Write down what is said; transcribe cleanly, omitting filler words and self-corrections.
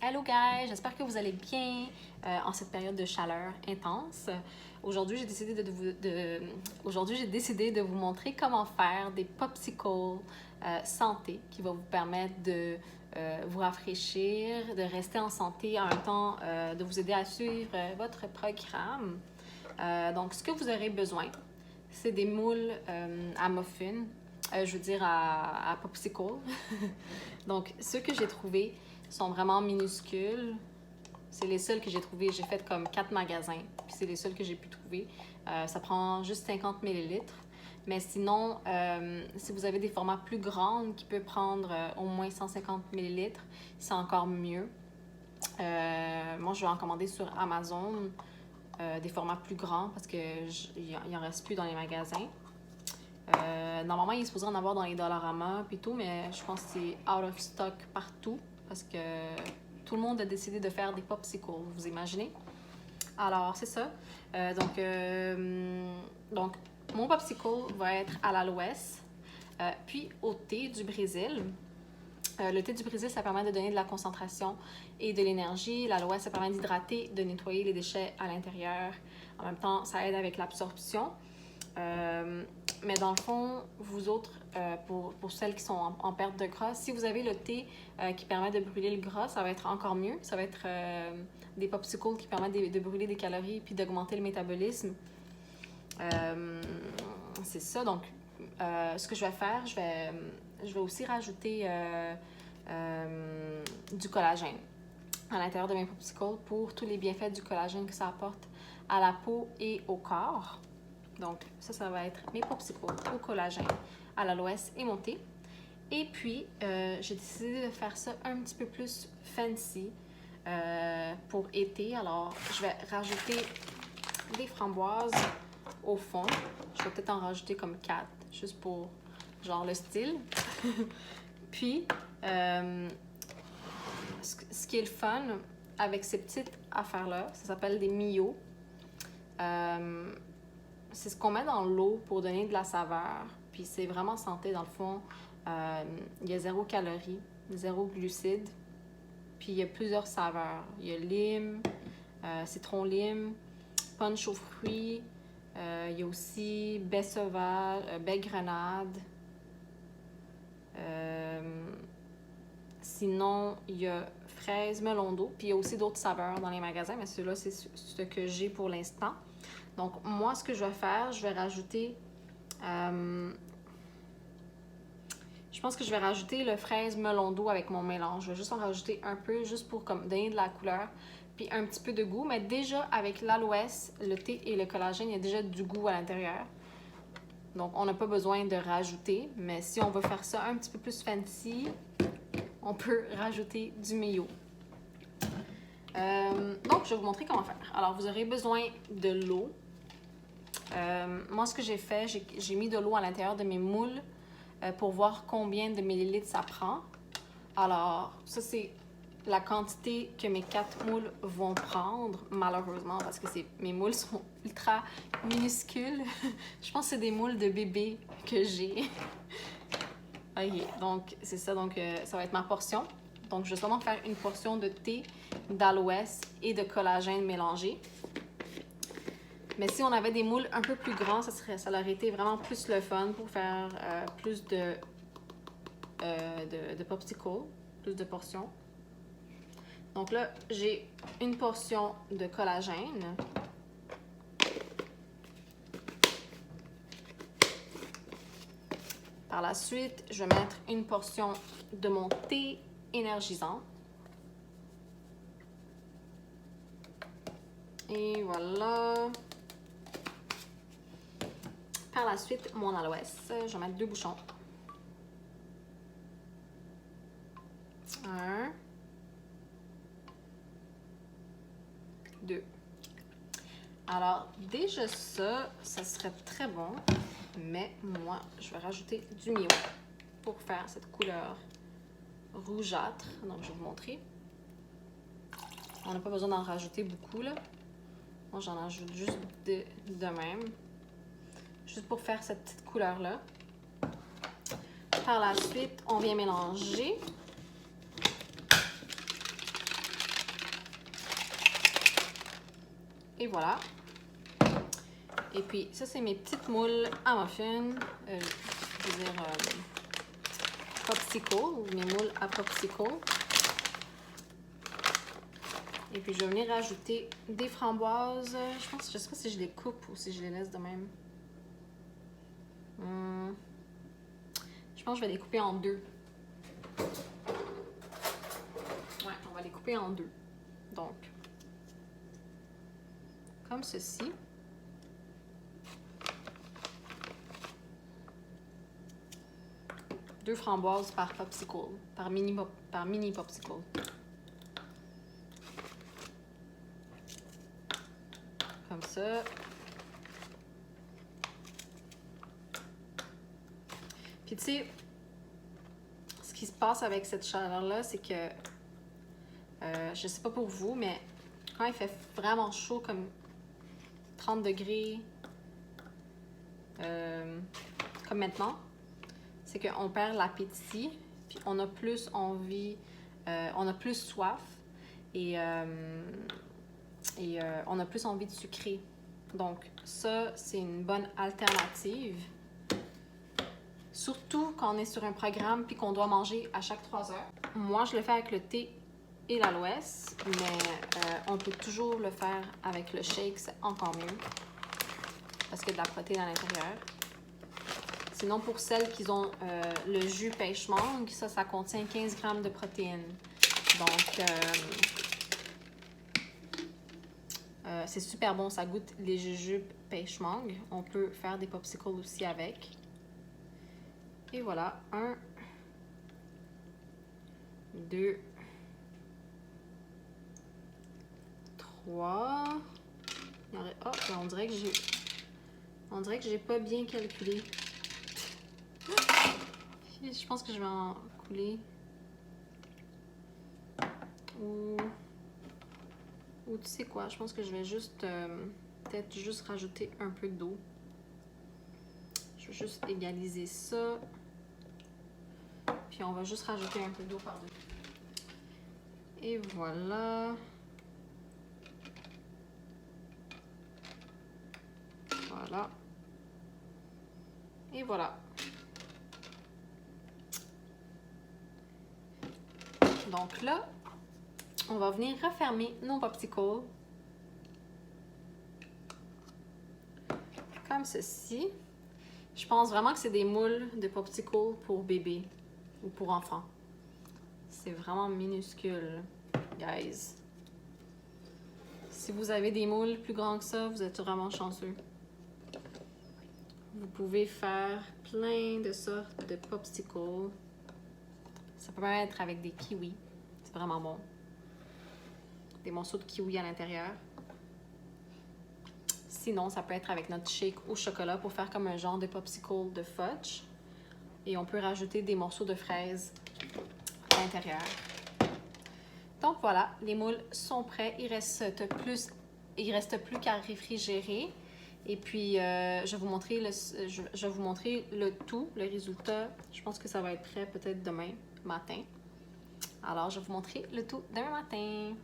Hello guys, j'espère que vous allez bien en cette période de chaleur intense. Aujourd'hui, j'ai décidé de vous montrer comment faire des popsicles santé qui va vous permettre de vous rafraîchir, de rester en santé en même temps de vous aider à suivre votre programme. Donc, ce que vous aurez besoin, c'est des moules à muffins, à popsicle. Donc, ceux que j'ai trouvés sont vraiment minuscules. C'est les seuls que j'ai trouvés. J'ai fait comme 4 magasins, puis c'est les seuls que j'ai pu trouver. Ça prend juste 50 ml. Mais sinon, si vous avez des formats plus grands qui peuvent prendre au moins 150 ml, c'est encore mieux. Moi, je vais en commander sur Amazon des formats plus grands parce qu'il n'en reste plus dans les magasins. Normalement, il est supposé en avoir dans les Dollarama et tout, mais je pense que c'est out of stock partout parce que tout le monde a décidé de faire des popsicles, vous imaginez? Alors, c'est ça. Donc, mon popsicle va être à l'aloès, puis au thé du Brésil. Le thé du Brésil, ça permet de donner de la concentration et de l'énergie. L'aloès, ça permet d'hydrater, de nettoyer les déchets à l'intérieur. En même temps, ça aide avec l'absorption. Mais dans le fond, vous autres, pour celles qui sont en perte de gras, si vous avez le thé qui permet de brûler le gras, ça va être encore mieux. Ça va être des popsicles qui permettent de brûler des calories puis d'augmenter le métabolisme. C'est ça. Donc, ce que je vais faire, je vais aussi rajouter du collagène à l'intérieur de mes popsicles pour tous les bienfaits du collagène que ça apporte à la peau et au corps. Donc, ça va être mes popsicles au collagène, à l'aloès et mon thé. Et puis, j'ai décidé de faire ça un petit peu plus fancy pour été. Alors, je vais rajouter des framboises au fond. Je vais peut-être en rajouter comme 4, juste pour genre le style. Puis, ce qui est le fun avec ces petites affaires-là, ça s'appelle des Mio. C'est ce qu'on met dans l'eau pour donner de la saveur. Puis c'est vraiment santé dans le fond. Il y a 0 calories, 0 glucides. Puis il y a plusieurs saveurs. Il y a lime, citron lime, punch aux fruits. Il y a aussi baie sauvage, baie grenade. Sinon, il y a fraise, melon d'eau. Puis il y a aussi d'autres saveurs dans les magasins, mais celui-là, c'est ce que j'ai pour l'instant. Donc, moi, ce que je vais faire, je vais rajouter... je pense que je vais rajouter le fraise melon d'eau avec mon mélange. Je vais juste en rajouter un peu, juste pour comme donner de la couleur, puis un petit peu de goût. Mais déjà, avec l'aloès, le thé et le collagène, il y a déjà du goût à l'intérieur. Donc, on n'a pas besoin de rajouter. Mais si on veut faire ça un petit peu plus fancy, on peut rajouter du Mio. Donc, je vais vous montrer comment faire. Alors, vous aurez besoin de l'eau. Moi, ce que j'ai fait, j'ai mis de l'eau à l'intérieur de mes moules pour voir combien de millilitres ça prend. Alors, ça, c'est la quantité que mes 4 moules vont prendre, malheureusement, parce que mes moules sont ultra minuscules. Je pense que c'est des moules de bébé que j'ai. OK, donc c'est ça. Donc, ça va être ma portion. Donc, je vais seulement faire une portion de thé, d'aloès et de collagène mélangé. Mais si on avait des moules un peu plus grands, ça aurait été vraiment plus le fun pour faire plus de popsicles, plus de portions. Donc là, j'ai une portion de collagène. Par la suite, je vais mettre une portion de mon thé énergisant. Et voilà. Par la suite, mon aloès. Je vais mettre 2 bouchons. 1, 2. Alors, déjà ça serait très bon. Mais moi, je vais rajouter du Mio pour faire cette couleur rougeâtre. Donc, je vais vous montrer. On n'a pas besoin d'en rajouter beaucoup, là. Moi, j'en ajoute juste de même. Juste pour faire cette petite couleur-là. Par la suite, on vient mélanger. Et voilà. Et puis, ça, c'est mes petites moules à muffins. Je veux dire, popsicle, ou mes moules à popsicle. Et puis, je vais venir rajouter des framboises. Je sais pas si je les coupe ou si je les laisse de même. Je pense que je vais les couper en deux. Ouais, on va les couper en deux. Donc, comme ceci. Deux framboises par popsicle, par mini popsicle. Comme ça. Puis tu sais, ce qui se passe avec cette chaleur-là, c'est que, je sais pas pour vous, mais quand il fait vraiment chaud, comme 30 degrés, comme maintenant, c'est qu'on perd l'appétit, puis on a plus envie, on a plus soif et on a plus envie de sucrer. Donc ça, c'est une bonne alternative. Surtout quand on est sur un programme puis qu'on doit manger à chaque 3 heures. Moi, je le fais avec le thé et l'aloès, mais on peut toujours le faire avec le shake, c'est encore mieux. Parce qu'il y a de la protéine à l'intérieur. Sinon, pour celles qui ont le jus pêche-mangue, ça contient 15 grammes de protéines. Donc, c'est super bon, ça goûte les jujubes pêche-mangue. On peut faire des popsicles aussi avec. Et voilà, 1, 2, 3. Oh, on dirait que j'ai pas bien calculé. Je pense que je vais en couler. Ou tu sais quoi, je pense que je vais juste peut-être juste rajouter un peu d'eau. Je vais juste égaliser ça. Puis on va juste rajouter un peu d'eau par-dessus. Et voilà. Voilà. Et voilà. Donc là, on va venir refermer nos popsicles. Comme ceci. Je pense vraiment que c'est des moules de popsicles pour bébé ou pour enfants. C'est vraiment minuscule, guys. Si vous avez des moules plus grands que ça, vous êtes vraiment chanceux. Vous pouvez faire plein de sortes de popsicles. Ça peut même être avec des kiwis. C'est vraiment bon. Des morceaux de kiwi à l'intérieur. Sinon, ça peut être avec notre shake au chocolat pour faire comme un genre de popsicle de fudge. Et on peut rajouter des morceaux de fraises à l'intérieur. Donc voilà, les moules sont prêts. Il reste plus qu'à réfrigérer. Et puis, je vais vous montrer le tout, le résultat. Je pense que ça va être prêt peut-être demain matin. Alors, je vais vous montrer le tout demain matin.